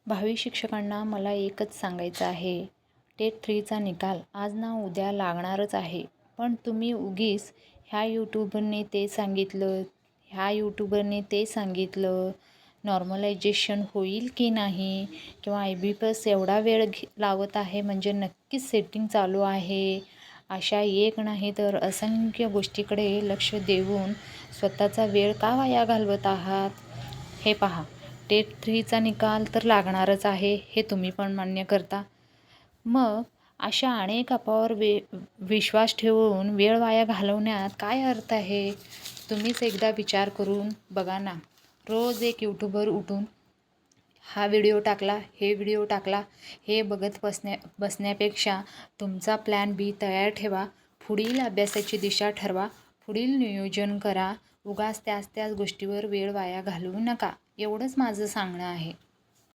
भावी शिक्षकांना मला एकच सांगायचं आहे, टेट 3चा निकाल आज ना उद्या लागणारच आहे. पण तुम्ही उगीच ह्या यूट्यूबरने ते सांगितलं, ह्या यूट्यूबरने ते सांगितलं, नॉर्मलायझेशन होईल की नाही किंवा IB+ एवढा वेळ लावत आहे म्हणजे नक्कीच सेटिंग चालू आहे. अशा एक नाही तर असंख्य गोष्टीकडे लक्ष देऊन स्वतःचा वेळ का वाया घालवत आहात? हे पहा, टेट 3चा निकाल तर लागणारच आहे, हे तुम्ही पण मान्य करता. मग अशा अनेक अफवावर विश्वास ठेवून वेळ वाया घालवण्यात काय अर्थ आहे? तुम्हीच एकदा विचार करून बघा ना. रोज एक यूट्यूबर उठून हा व्हिडिओ टाकला, हे व्हिडिओ टाकला, हे बघत बसण्यापेक्षा तुमचा प्लॅन बी तयार ठेवा. पुढील अभ्यासाची दिशा ठरवा, पुढील नियोजन करा. उगाच त्याच गोष्टीवर वेळ वाया घालवू नका. एवढंच माझं सांगणं आहे.